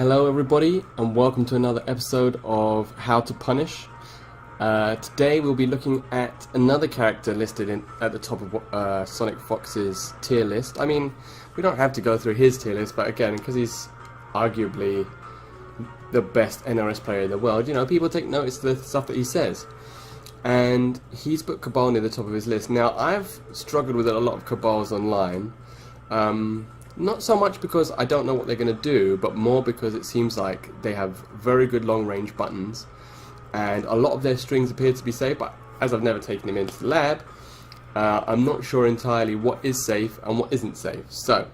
Hello everybody and welcome to another episode of How to Punish. Today we'll be looking at another character listed at the top of Sonic Fox's tier list. I mean, we don't have to go through his tier list, but again, because he's arguably the best NRS player in the world, you know, people take notice of the stuff that he says. And he's put Kabal near the top of his list. Now, I've struggled with a lot of Kabals online. Not so much because I don't know what they're going to do, but more because it seems like they have very good long-range buttons, and a lot of their strings appear to be safe, but as I've never taken him into the lab, I'm not sure entirely what is safe and what isn't safe. So,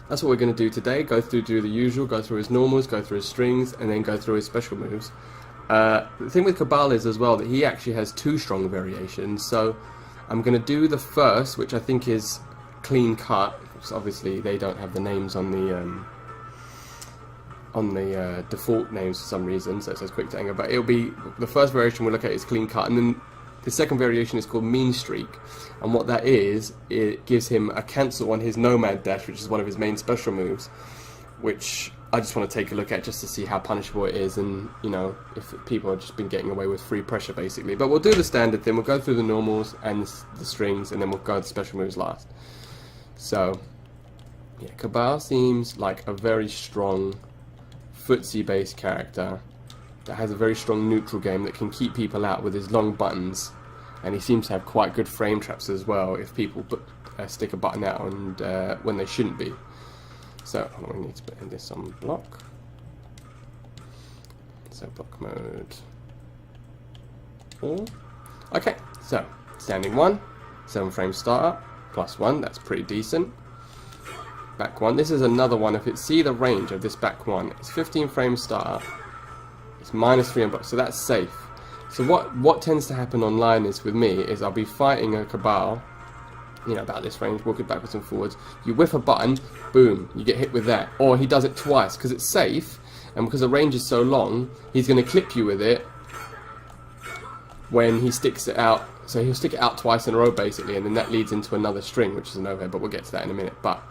that's what we're going to do today. Do the usual, go through his normals, go through his strings, and then go through his special moves. The thing with Kabal is as well that he actually has two strong variations, so I'm going to do the first, which I think is clean cut. So obviously they don't have the names on the default names for some reason, so it says quick to anger, but it'll be the first variation we'll look at is clean cut, and then the second variation is called mean streak, and what that is, it gives him a cancel on his nomad dash, which is one of his main special moves, which I just want to take a look at just to see how punishable it is, and you know, if people have just been getting away with free pressure basically. But we'll do the standard thing, we'll go through the normals and the strings, and then we'll go to the special moves last. So, yeah, Kabal seems like a very strong footsie-based character that has a very strong neutral game that can keep people out with his long buttons, and he seems to have quite good frame traps as well if people stick a button out and when they shouldn't be. So, we need to put this on block. So, block mode. All. Okay, so, standing 1, 7 frame startup. +1, that's pretty decent. Back 1, this is another one. If it's see the range of this back 1, it's 15 frames startup, it's -3 on block, so that's safe. So what tends to happen online is with me is I'll be fighting a Kabal, you know, about this range, walking backwards and forwards. You whiff a button, boom, you get hit with that, or he does it twice because it's safe, and because the range is so long, he's going to clip you with it when he sticks it out. So he'll stick it out twice in a row basically, and then that leads into another string, which is an overhead, but we'll get to that in a minute. But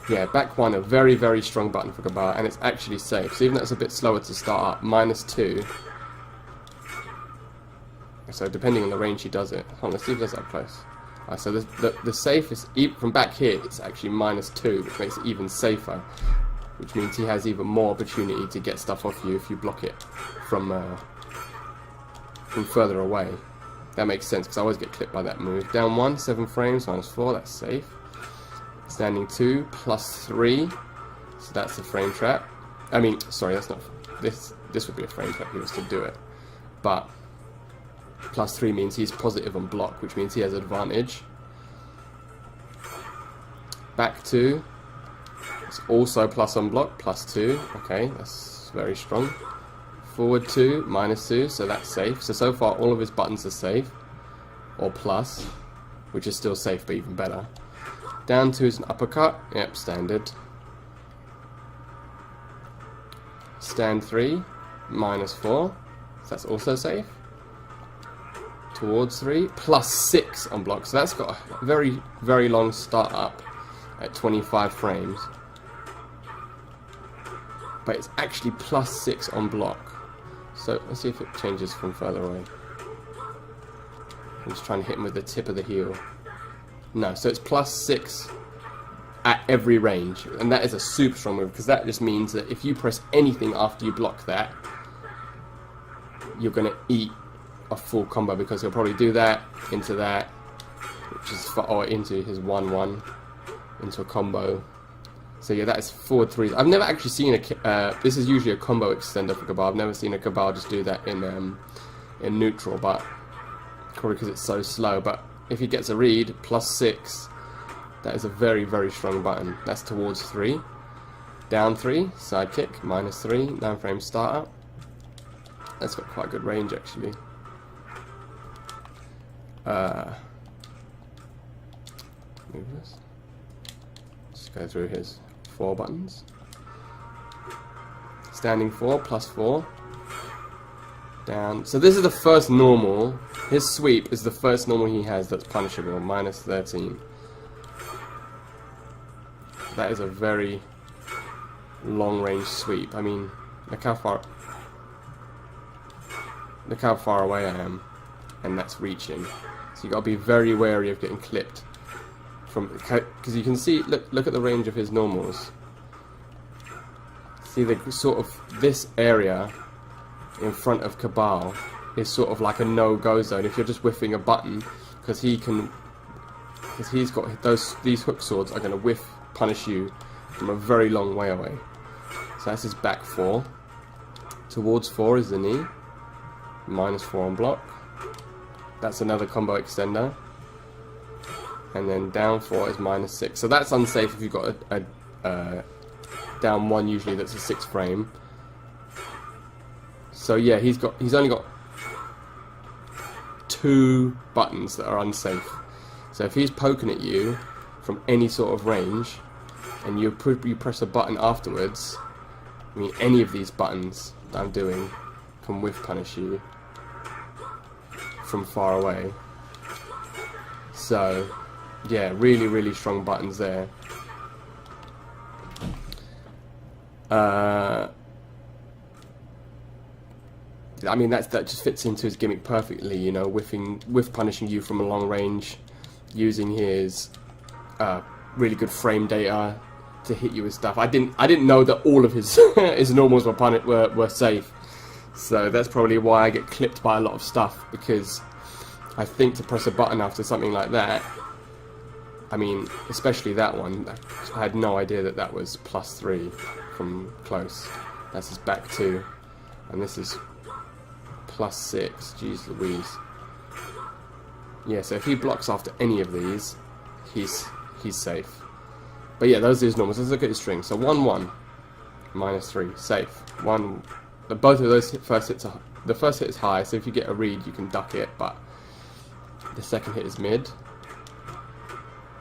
yeah, back 1, a very, very strong button for Kabal, and it's actually safe. So even though it's a bit slower to start up, -2. So depending on the range he does it. Hold on, let's see if that's up close. So the safest, from back here, it's actually -2, which makes it even safer, which means he has even more opportunity to get stuff off you if you block it from further away. That makes sense, because I always get clipped by that move. Down 1, 7 frames, -4, that's safe. Standing 2, +3, so that's a frame trap. I mean, sorry, that's not, this would be a frame trap if he was to do it. But, +3 means he's positive on block, which means he has advantage. Back 2, it's also plus on block, +2, okay, that's very strong. Forward 2, -2, so that's safe. So far all of his buttons are safe, or plus, which is still safe but even better. Down 2 is an uppercut, yep, standard. Stand 3, -4, so that's also safe. Towards 3, +6 on block, so that's got a very, very long start up at 25 frames. But it's actually +6 on block. So let's see if it changes from further away. I'm just trying to hit him with the tip of the heel. No, so it's +6 at every range, and that is a super strong move, because that just means that if you press anything after you block that, you're going to eat a full combo, because he'll probably do that into that, which is or into his 1-1 into a combo. So yeah, that is forward 3. I've never actually seen a. This is usually a combo extender for Kabal. I've never seen a Kabal just do that in neutral, but probably because it's so slow. But if he gets a read, +6, that is a very, very strong button. That's towards 3. Down 3, side kick, -3, 9 frame startup. That's got quite good range actually. Move this. Just go through his 4 buttons. Standing 4, +4. Down. So this is the first normal. His sweep is the first normal he has that's punishable, -13. That is a very, long range sweep. I mean, look how far away I am, and that's reaching. So you got to be very wary of getting clipped from, because you can see. Look at the range of his normals. See the sort of this area in front of Kabal is sort of like a no-go zone if you're just whiffing a button, because he's got these hook swords are going to whiff punish you from a very long way away. So that's his back 4. Towards 4 is the knee. -4 on block. That's another combo extender. And then down 4 is -6. So that's unsafe if you've got a down 1 usually that's a 6 frame. So yeah, he's only got 2 buttons that are unsafe. So if he's poking at you from any sort of range, and you press a button afterwards, I mean any of these buttons that I'm doing can whiff punish you from far away. So yeah, really strong buttons there. I mean that just fits into his gimmick perfectly, you know, whiff punishing you from a long range, using his really good frame data to hit you with stuff. I didn't know that all of his his normals were safe, so that's probably why I get clipped by a lot of stuff, because I think to press a button after something like that, I mean especially that one, I had no idea that was +3 from close. That's his back 2, and this is +6. Jeez Louise. Yeah, so if he blocks after any of these, he's safe. But yeah, those are his normals. Let's look at his strings. So 1-1, -3, safe. Both of those first hits are, the first hit is high, so if you get a read, you can duck it. But the second hit is mid.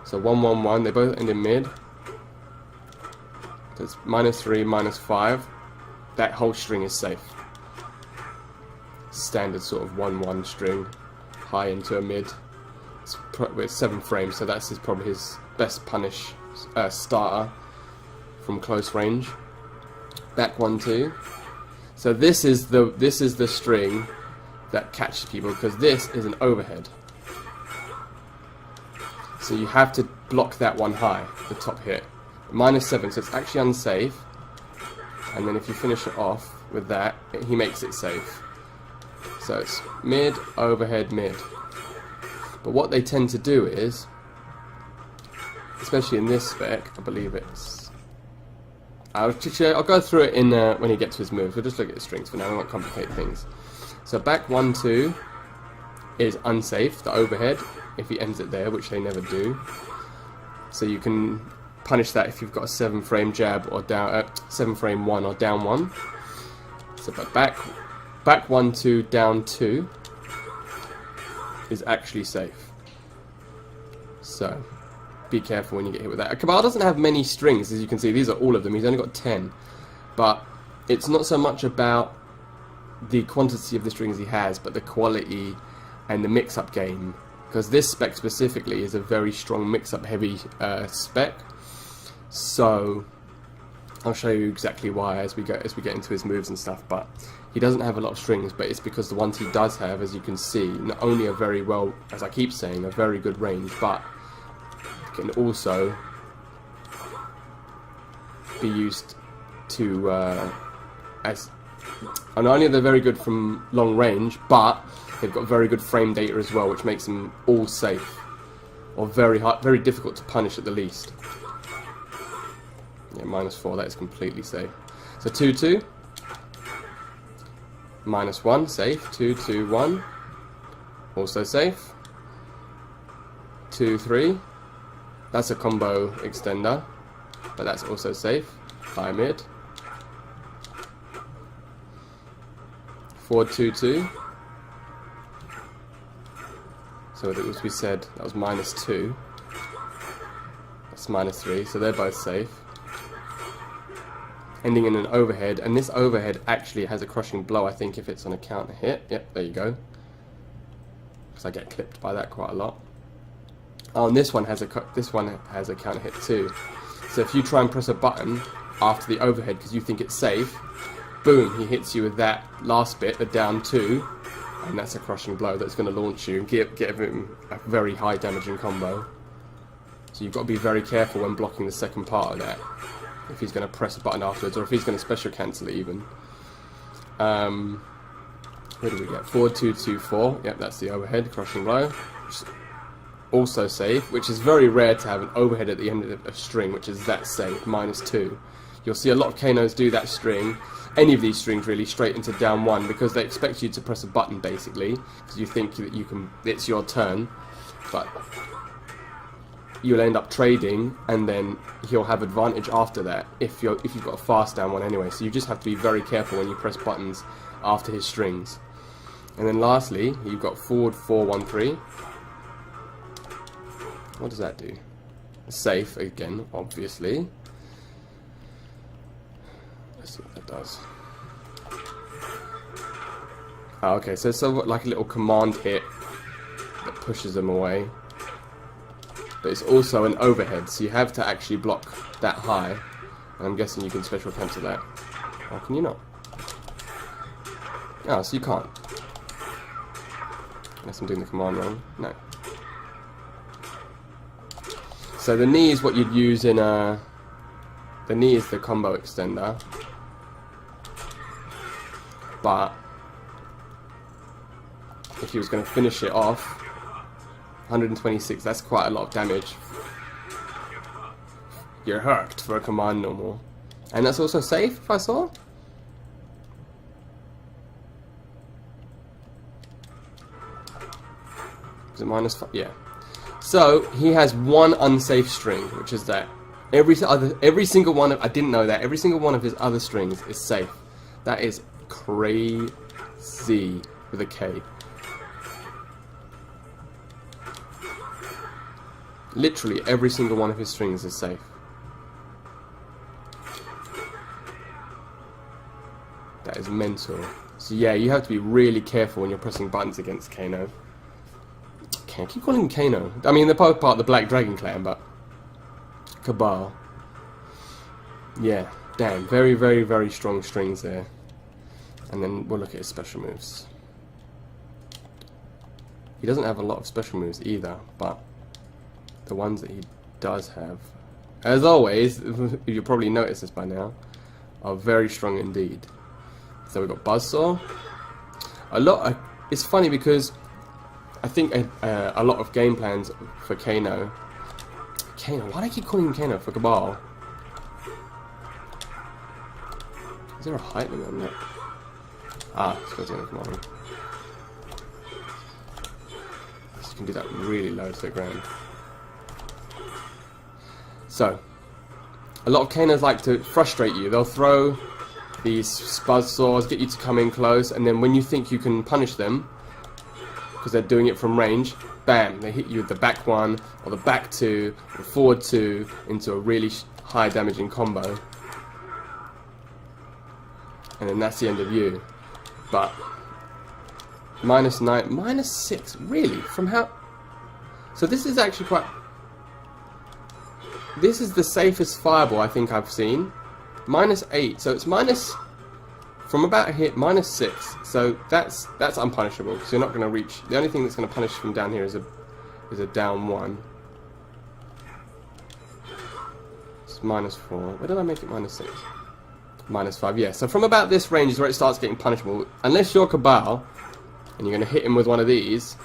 So 1-1-1. They both end in mid. So it's -3, -5. That whole string is safe. Standard sort of 1-1 string, high into a mid. It's 7 frames, so that's probably his best punish starter from close range. Back 1-2. So this is the string that catches people, because this is an overhead. So you have to block that one high, the top hit. -7, so it's actually unsafe. And then if you finish it off with that, he makes it safe. So it's mid, overhead, mid. But what they tend to do is, especially in this spec, I believe it's... I'll go through it in when he gets to his moves. We'll just look at the strings for now, we won't complicate things. So back 1-2 is unsafe, the overhead, if he ends it there, which they never do. So you can punish that if you've got a 7 frame jab or down 7 frame 1 or down 1. So but back 1-2, down 2 is actually safe. So be careful when you get hit with that. Kabal doesn't have many strings, as you can see. These are all of them. He's only got 10. But it's not so much about the quantity of the strings he has, but the quality and the mix-up game. Because this spec specifically is a very strong mix-up heavy spec. So I'll show you exactly why as we get into his moves and stuff. But he doesn't have a lot of strings, but it's because the ones he does have, as you can see, not only are very well, as I keep saying, a very good range, but can also be used to as, and not only are they very good from long range, but they've got very good frame data as well, which makes them all safe, or very difficult to punish at the least. Yeah, -4, that is completely safe. So 2-2, -1, safe. 2-2-1, also safe. 2-3, that's a combo extender, but that's also safe. High mid. 4-2-2. So as we said, that was -2. That's -3, so they're both safe. Ending in an overhead, and this overhead actually has a crushing blow, I think, if it's on a counter hit. Yep, there you go. Because I get clipped by that quite a lot. Oh, and this one has a counter hit too. So if you try and press a button after the overhead because you think it's safe. Boom, he hits you with that last bit, the down 2, and that's a crushing blow that's going to launch you and give him a very high damaging combo. So you've got to be very careful when blocking the second part of that, if he's going to press a button afterwards, or if he's going to special cancel it even. Where do we get? Forward 2, 2, 4. Yep, that's the overhead, crushing blow. Also safe, which is very rare to have an overhead at the end of a string, which is that safe, -2. You'll see a lot of Kanos do that string, any of these strings really, straight into down 1, because they expect you to press a button basically, because you think that you can, it's your turn, but you'll end up trading, and then he'll have advantage after that if you've got a fast down 1 anyway. So you just have to be very careful when you press buttons after his strings. And then lastly, you've got forward 4, 1, 3. What does that do? Safe again, obviously. Let's see what that does. Oh, okay, so it's sort of like a little command hit that pushes them away. But it's also an overhead, so you have to actually block that high. And I'm guessing you can special cancel that. Or can you not? Oh, so you can't. Unless I'm doing the command wrong. No. So the knee is what you'd use in a... The knee is the combo extender. But if he was going to finish it off, 126, that's quite a lot of damage. You're hurt for a command normal. And that's also safe, if I saw? Is it -5? Yeah. So he has one unsafe string, which is that. Every single one of, I didn't know that, every single one of his other strings is safe. That is crazy with a K. Literally every single one of his strings is safe. That is mental. So yeah, you have to be really careful when you're pressing buttons against Kano. I keep calling him Kano. I mean, they're both part of the Black Dragon clan, but Kabal. Yeah, damn. Very, very, very strong strings there. And then we'll look at his special moves. He doesn't have a lot of special moves either, but the ones that he does have, as always, you'll probably notice this by now, are very strong indeed. So we've got Buzzsaw. It's funny because I think a lot of game plans for Kano. Why do I keep calling him Kano for Kabal? Is there a height limit on that? Ah, it's got the other command. So you can do that really low to the ground. So, a lot of Kanos like to frustrate you. They'll throw these buzzsaws, get you to come in close, and then when you think you can punish them, because they're doing it from range, bam, they hit you with the back 1, or the back 2, or the forward 2, into a really high damaging combo. And then that's the end of you. But, -9, -6, really? From how... So this is actually quite... This is the safest fireball I think I've seen. -8, so it's minus... From about here, -6. So that's unpunishable, because you're not going to reach... The only thing that's going to punish from down here is a down 1. It's -4. Where did I make it -6? -5, yeah. So from about this range is where it starts getting punishable. Unless you're Kabal, and you're going to hit him with one of these,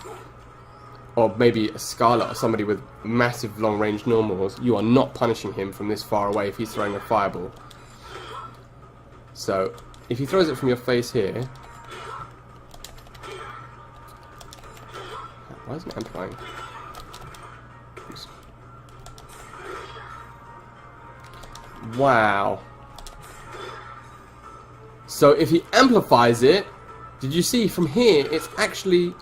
or maybe a Scarlet or somebody with massive long range normals, you are not punishing him from this far away if he's throwing a fireball. So, if he throws it from your face here... Why isn't it amplifying? Oops. Wow. So if he amplifies it, did you see from here, it's actually...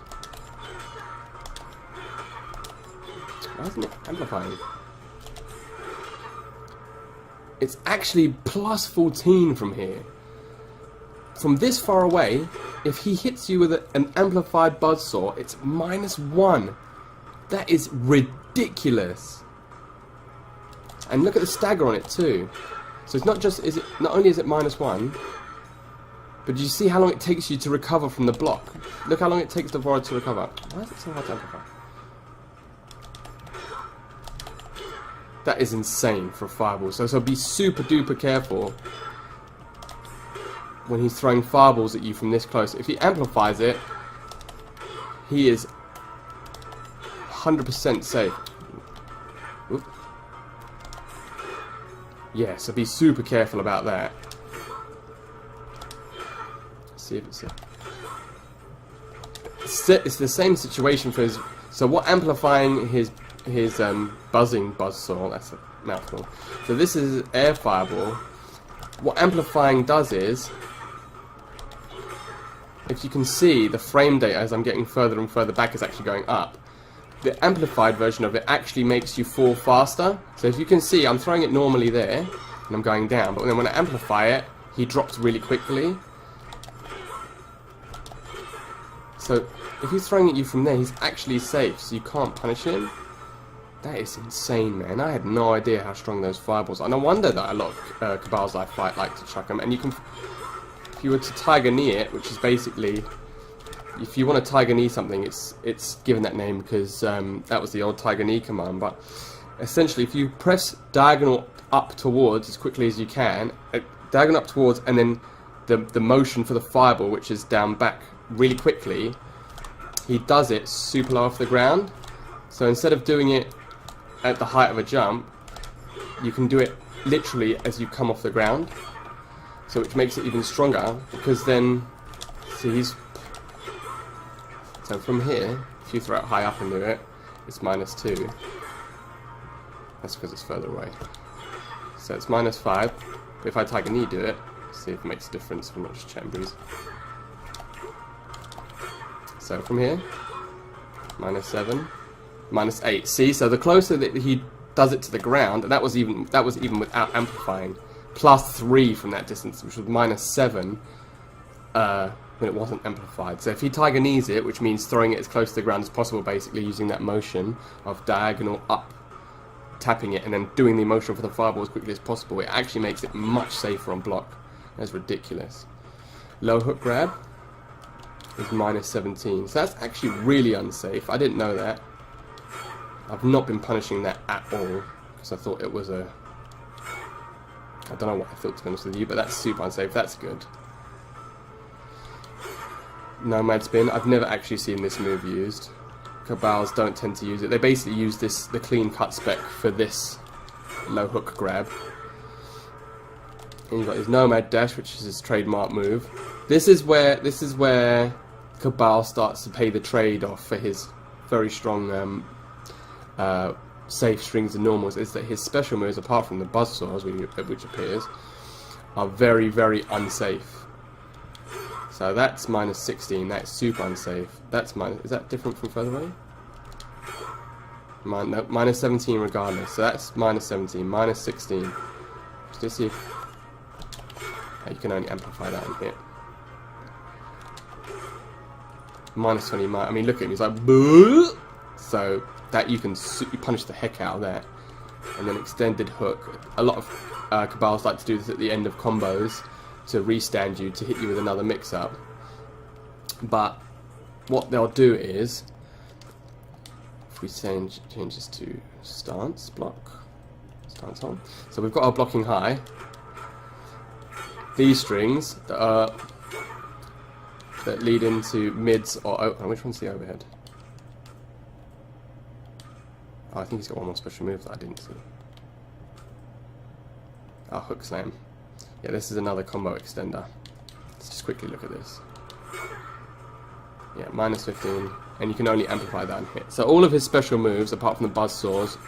Why isn't it amplifying? It's actually +14 from here. From this far away, if he hits you with an amplified buzzsaw, it's -1. That is ridiculous. And look at the stagger on it too. So it's not just, not only is it -1, but do you see how long it takes you to recover from the block? Look how long it takes the Vora to recover. Why is it so hard to amplify? That is insane for a fireball. So be super duper careful when he's throwing fireballs at you from this close. If he amplifies it, he is 100% safe. Oop. Yeah, so be super careful about that. Let's see if it's the same situation for his. So what amplifying his buzzing buzzsaw, that's a mouthful. So this is air fireball. What amplifying does is, if you can see, the frame data as I'm getting further and further back is actually going up. The amplified version of it actually makes you fall faster. So if you can see, I'm throwing it normally there, and I'm going down, but then when I amplify it, he drops really quickly. So if he's throwing at you from there, he's actually safe, so you can't punish him. That is insane, man. I had no idea how strong those fireballs are. No wonder that a lot of Kabals I fight like to chuck them. And you can, if you were to Tiger Knee it, which is basically, if you want to Tiger Knee something, it's given that name because that was the old Tiger Knee command. But essentially, if you press diagonal up towards as quickly as you can, diagonal up towards, and then the motion for the fireball, which is down back really quickly, he does it super low off the ground. So instead of doing it at the height of a jump, you can do it literally as you come off the ground. So which makes it even stronger, because then, see, so from here, if you throw it high up and do it, it's -2. That's because it's further away. So it's -5. But if I Tiger Knee do it, see if it makes a difference from not just chambers. So from here, -7, -8. See, so the closer that he does it to the ground, and that was even without amplifying, +3 from that distance, which was -7 when it wasn't amplified. So if he Tiger Knees it, which means throwing it as close to the ground as possible, basically using that motion of diagonal up, tapping it, and then doing the motion for the fireball as quickly as possible, it actually makes it much safer on block. That's ridiculous. Low hook grab is -17. So that's actually really unsafe. I didn't know that. I've not been punishing that at all, because I thought it was a... I don't know what I thought, to be honest with you, but that's super unsafe. That's good. Nomad spin. I've never actually seen this move used. Kabals don't tend to use it. They basically use the clean cut spec for this low hook grab. And you've got his Nomad dash, which is his trademark move. This is where Kabal starts to pay the trade-off for his very strong safe strings and normals, is that his special moves, apart from the buzzsaws, which appears, are very, very unsafe. So that's -16, that's super unsafe. That's is that different from further away? No, -17 regardless. So that's -17, -16. Just see if you can only amplify that and hit. -20, I mean, look at him, he's like, boo! So that you can punish the heck out of that. And then extended hook. A lot of Kabals like to do this at the end of combos to restand you, to hit you with another mix-up. But what they'll do is, if we change this to stance block, stance on. So we've got our blocking high. These strings that lead into mids or which one's the overhead? Oh, I think he's got one more special move that I didn't see. Oh, hook slam. Yeah, this is another combo extender. Let's just quickly look at this. Yeah, -15, and you can only amplify that and hit. So all of his special moves, apart from the buzzsaws,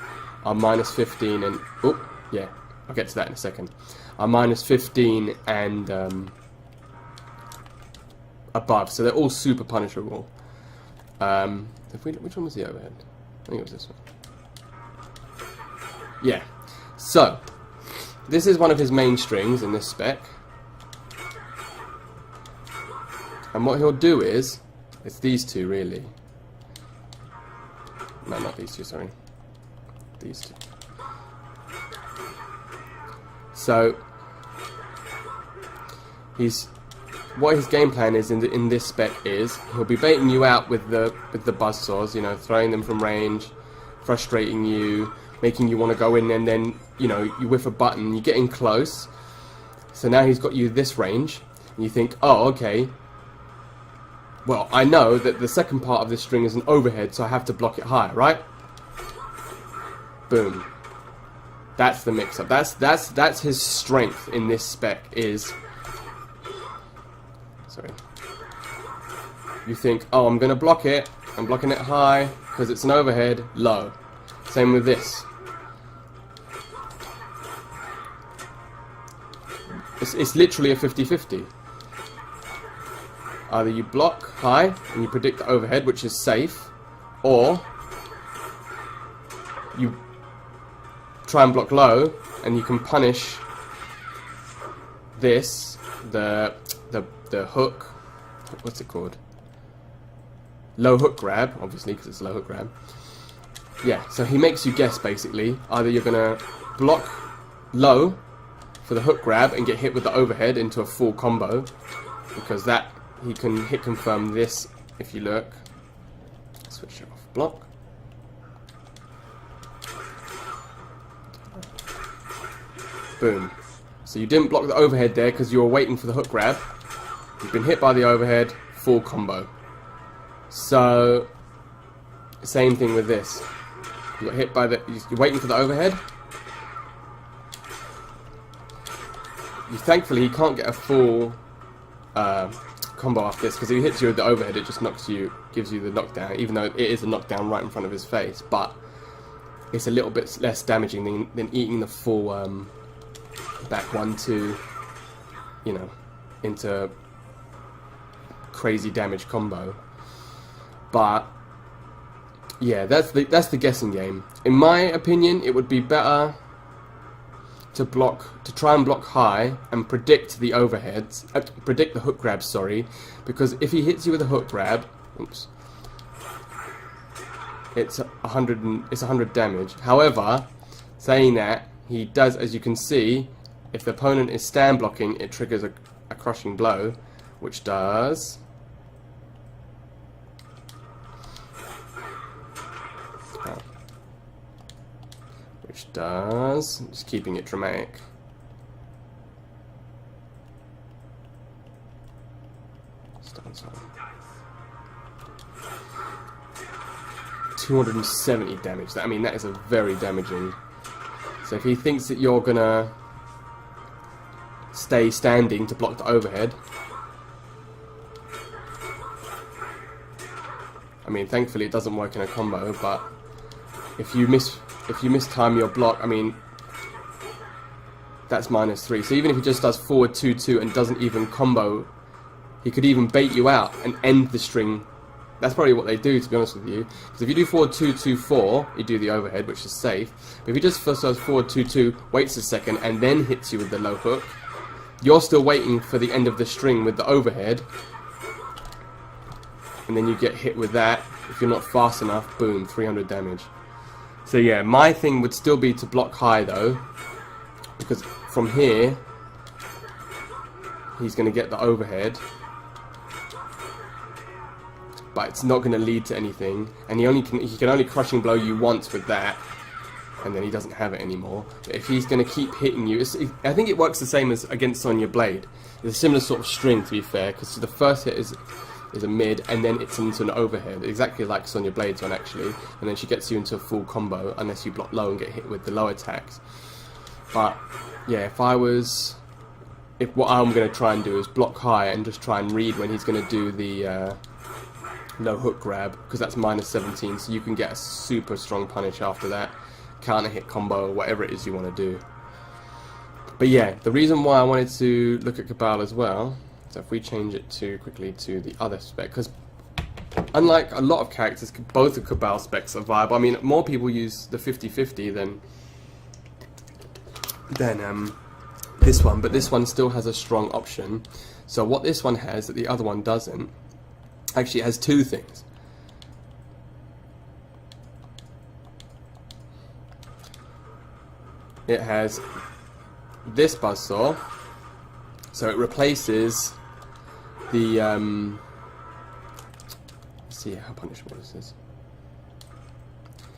are -15 and... Oh, yeah, I'll get to that in a second. Are -15 and above, so they're all super punishable. Which one was the overhead? I think it was this one. Yeah, so this is one of his main strings in this spec, and what he'll do is, it's these two really. No, not these two, sorry. These two. So what his game plan is in this spec is he'll be baiting you out with the buzzsaws, you know, throwing them from range, frustrating you, making you want to go in, and then, you know, you whiff a button, you get in close. So now he's got you this range, and you think, oh, okay, well, I know that the second part of this string is an overhead, so I have to block it higher, right? Boom. That's the mix-up. That's his strength in this spec is... Sorry. You think, oh, I'm going to block it. I'm blocking it high because it's an overhead, low. Same with this. It's literally a 50-50. Either you block high and you predict the overhead, which is safe, or you try and block low and you can punish this, the hook, what's it called? Low hook grab, obviously, because it's a low hook grab. Yeah, so he makes you guess, basically. Either you're going to block low for the hook grab and get hit with the overhead into a full combo, because that, he can hit confirm this if you look. Switch it off. Block. Boom. So you didn't block the overhead there because you were waiting for the hook grab. You've been hit by the overhead, full combo. So, same thing with this. You got hit by the... You're waiting for the overhead. Thankfully, he can't get a full combo off this, because if he hits you with the overhead, it just knocks you, gives you the knockdown, even though it is a knockdown right in front of his face. But it's a little bit less damaging than eating the full back 1-2, you know, into crazy damage combo. But yeah, that's the guessing game. In my opinion, it would be better to try and block high and predict the overheads, predict the hook grab, sorry, because if he hits you with a hook grab, oops, it's 100 damage. However, saying that, he does, as you can see, if the opponent is stand blocking, it triggers a crushing blow, which does just keeping it dramatic, 270 damage. I mean, that is a very damaging. So if he thinks that you're gonna stay standing to block the overhead, I mean, thankfully it doesn't work in a combo, but if you mistime your block, I mean, that's -3. So even if he just does forward 2-2 and doesn't even combo, he could even bait you out and end the string. That's probably what they do, to be honest with you. Because if you do forward 2-2-4, you do the overhead, which is safe. But if he just first does forward 2-2, waits a second, and then hits you with the low hook, you're still waiting for the end of the string with the overhead, and then you get hit with that. If you're not fast enough, boom, 300 damage. So yeah, my thing would still be to block high though, because from here he's going to get the overhead, but it's not going to lead to anything, and he can only crushing blow you once with that, and then he doesn't have it anymore. But if he's going to keep hitting you, I think it works the same as against Sonya Blade. It's a similar sort of string, to be fair, because the first hit is a mid, and then it's into an overhead, exactly like Sonya Blade's one actually, and then she gets you into a full combo unless you block low and get hit with the low attacks. But yeah, if what I'm going to try and do is block high and just try and read when he's going to do the low hook grab, because that's -17, so you can get a super strong punish after that, counter hit combo, whatever it is you want to do. But yeah, the reason why I wanted to look at Kabal as well, so if we change it quickly to the other spec, because unlike a lot of characters, both of Kabal specs are viable. I mean, more people use the 50-50 than this one, but this one still has a strong option. So what this one has that the other one doesn't, actually it has two things. It has this buzzsaw, So it replaces the let's see how punishable this is.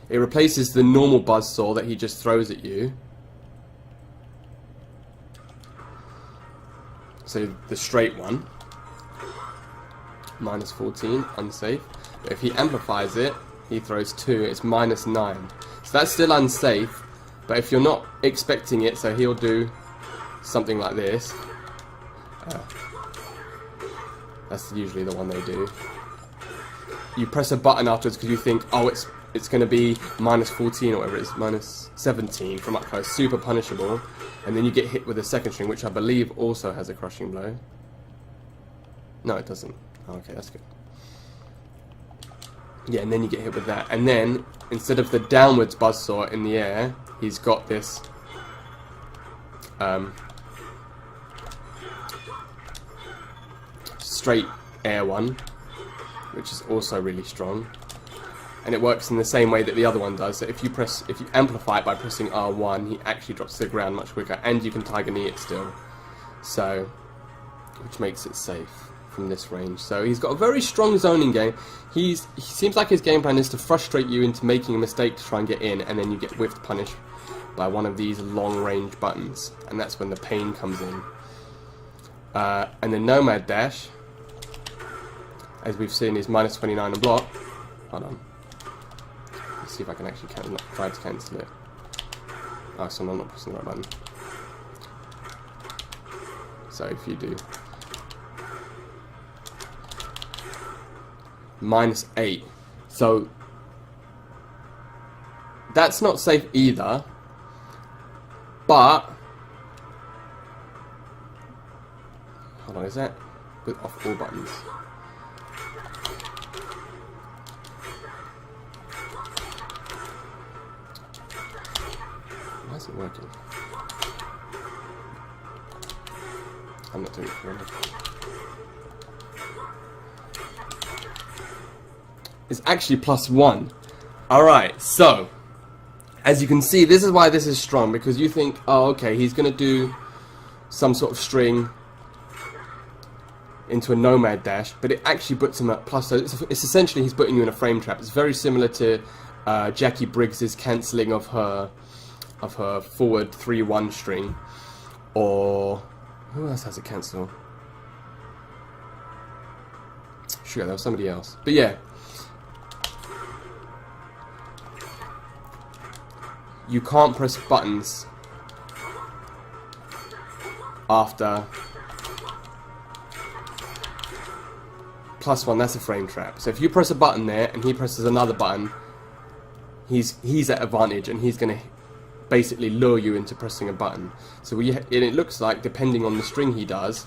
It replaces the normal buzzsaw that he just throws at you. So the straight one, minus 14, unsafe. But if he amplifies it, he throws 2, it's minus 9. So that's still unsafe, but if you're not expecting it, so he'll do something like this. That's usually the one they do. You press a button afterwards because you think, oh, it's going to be minus 14 or whatever it is, minus 17 from up close, super punishable, and then you get hit with a second string, which I believe also has a crushing blow. No, it doesn't. Oh, okay, that's good. Yeah, and then you get hit with that, and then instead of the downwards buzzsaw in the air, he's got this straight air one, which is also really strong, and it works in the same way that the other one does. So if you amplify it by pressing R1, he actually drops to the ground much quicker, and you can Tiger Knee it still, so which makes it safe from this range. So he's got a very strong zoning game. He seems like his game plan is to frustrate you into making a mistake to try and get in, and then you get whiffed punished by one of these long range buttons, and that's when the pain comes in. And the Nomad Dash, as we've seen, is minus 29 on block. Hold on. Let's see if I can actually try to cancel it. Oh, so I'm not pressing the right button. So if you do minus 8, so that's not safe either, but hold on, is that with off all buttons? Why is it working? I'm not doing it really. It's actually +1. Alright, so as you can see, this is why this is strong, because you think, oh okay, he's going to do some sort of string into a Nomad Dash, but it actually puts him at plus. So it's essentially he's putting you in a frame trap. It's very similar to Jackie Briggs's cancelling of her forward 3-1 string, or who else has a cancel? Sure, there was somebody else, but yeah. You can't press buttons after +1, that's a frame trap. So if you press a button there and he presses another button, he's at advantage, and he's going to basically lure you into pressing a button. So it looks like, depending on the string he does,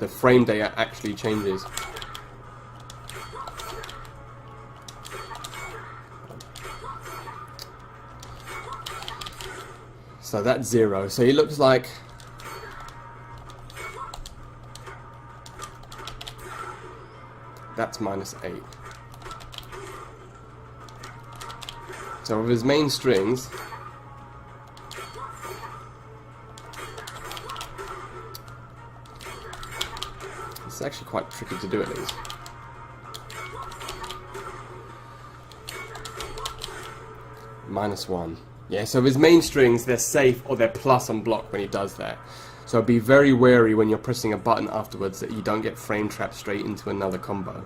the frame data actually changes. So that's 0. So it looks like that's -8. So with his main strings, it's actually quite tricky to do at least. -1. Yeah, so his main strings, they're safe, or they're plus on block when he does that. So be very wary when you're pressing a button afterwards that you don't get frame trapped straight into another combo.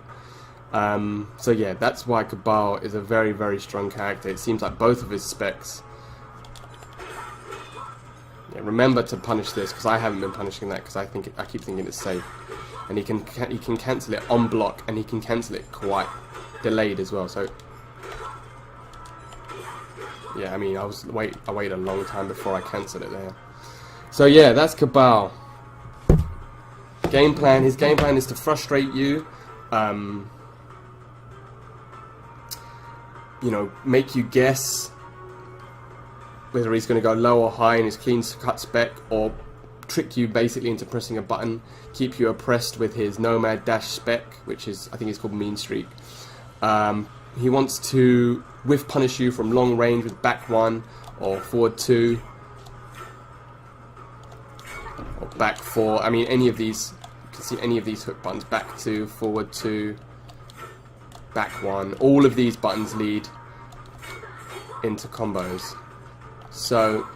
So yeah, that's why Kabal is a very, very strong character. It seems like both of his specs. Yeah, remember to punish this, because I haven't been punishing that, because I keep thinking it's safe. And he can cancel it on block, and he can cancel it quite delayed as well. So yeah, I mean, I waited a long time before I cancelled it there. So yeah, that's Kabal. Game plan. His game plan is to frustrate you, you know, make you guess whether he's going to go low or high in his clean cut spec, or trick you basically into pressing a button, keep you oppressed with his Nomad Dash spec, which is, I think it's called Mean Streak. He wants to whiff punish you from long range with back 1 or forward 2. back 4. I mean, any of these, you can see any of these hook buttons, back 2, forward 2, back 1. All of these buttons lead into combos. So,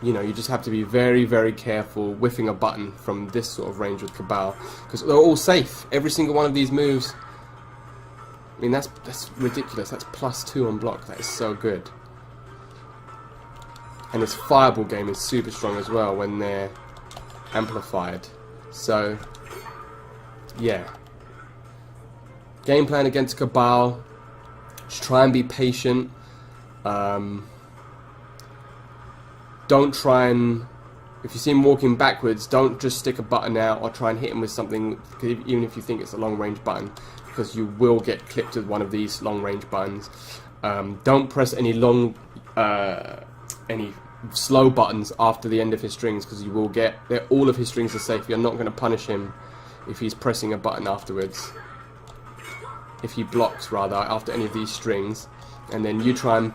you know, you just have to be very, very careful whiffing a button from this sort of range with Kabal, because they're all safe. Every single one of these moves, I mean, that's ridiculous. That's +2 on block. That is so good. And this fireball game is super strong as well when they're amplified. So, yeah. Game plan against Kabal. Just try and be patient. Don't try and, if you see him walking backwards, don't just stick a button out or try and hit him with something, even if you think it's a long range button, because you will get clipped with one of these long range buttons. Don't press any any slow buttons after the end of his strings, because you will get, all of his strings are safe. You're not going to punish him if he's pressing a button afterwards. If he blocks, rather, after any of these strings, and then you try and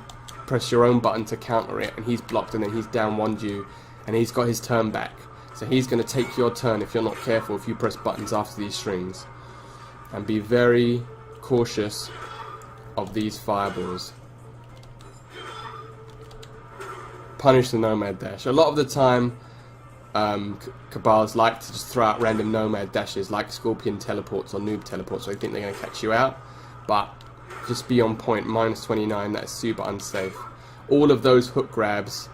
press your own button to counter it, and he's blocked, and then he's down 1'd you, and he's got his turn back. So he's going to take your turn if you're not careful, if you press buttons after these strings. And be very cautious of these fireballs. Punish the Nomad Dash. A lot of the time, Kabals like to just throw out random Nomad Dashes like Scorpion Teleports or Noob Teleports, so they think they're going to catch you out. But just be on point. -29, that's super unsafe. All of those hook grabs,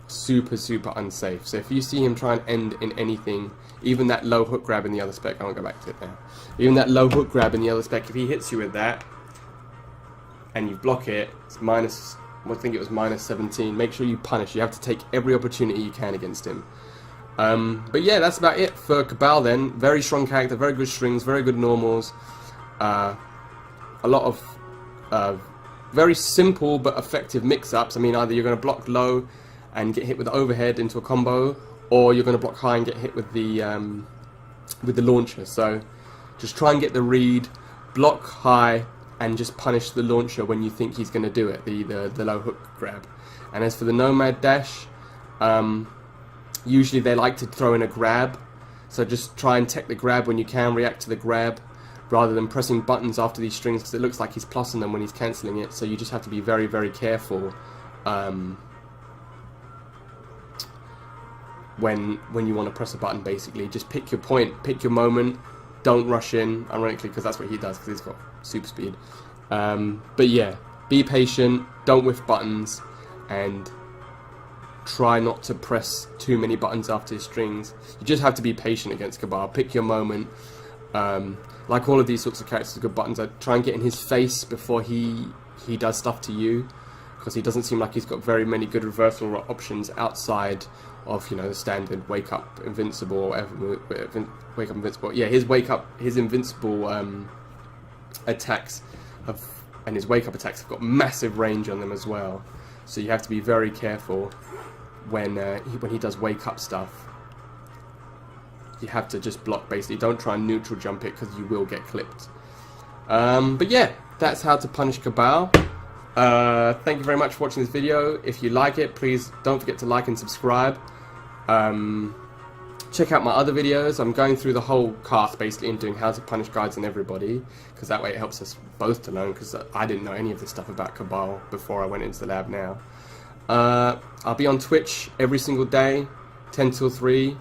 super, super unsafe. So if you see him try and end in anything, even that low hook grab in the other spec, I won't go back to it now. Even that low hook grab in the other spec, if he hits you with that, and you block it, it's minus, I think it was -17. Make sure you punish. You have to take every opportunity you can against him. But yeah, that's about it for Kabal then. Very strong character, very good strings, very good normals. A lot of very simple but effective mix-ups. I mean, either you're going to block low and get hit with the overhead into a combo, or you're going to block high and get hit with the launcher. So just try and get the read, block high, and just punish the launcher when you think he's going to do it, the low hook grab. And as for the Nomad Dash, usually they like to throw in a grab, so just try and tech the grab when you can, react to the grab, rather than pressing buttons after these strings, because it looks like he's plussing them when he's cancelling it. So you just have to be very, very careful when you want to press a button. Basically, just pick your point, pick your moment. Don't rush in, ironically, because that's what he does, because he's got super speed. But yeah, be patient, don't whiff buttons, and try not to press too many buttons after his strings. You just have to be patient against Kabal. Pick your moment. Like all of these sorts of characters with good buttons, I try and get in his face before he does stuff to you, because he doesn't seem like he's got very many good reversal options outside of, you know, the standard wake up invincible or whatever. Wake up invincible. Yeah, his invincible attacks and his wake up attacks have got massive range on them as well. So you have to be very careful when he does wake up stuff. You have to just block, basically. Don't try and neutral jump it, because you will get clipped. But yeah, that's how to punish Kabal. Thank you very much for watching this video. If you like it, please don't forget to like and subscribe. Check out my other videos. I'm going through the whole cast basically and doing how to punish guides on everybody, because that way it helps us both to learn, because I didn't know any of this stuff about Kabal before I went into the lab now. I'll be on Twitch every single day, 10 till 3.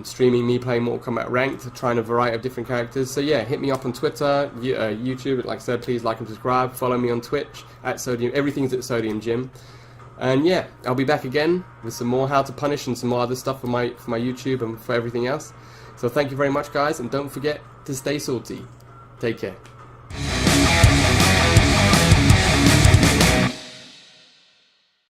Streaming me playing Mortal Kombat Ranked, trying a variety of different characters. So yeah, hit me up on Twitter, YouTube. Like I said, please like and subscribe. Follow me on Twitch at Sodium. Everything's at Sodium Gym. And yeah, I'll be back again with some more how to punish and some more other stuff for my YouTube and for everything else. So thank you very much, guys, and don't forget to stay salty. Take care.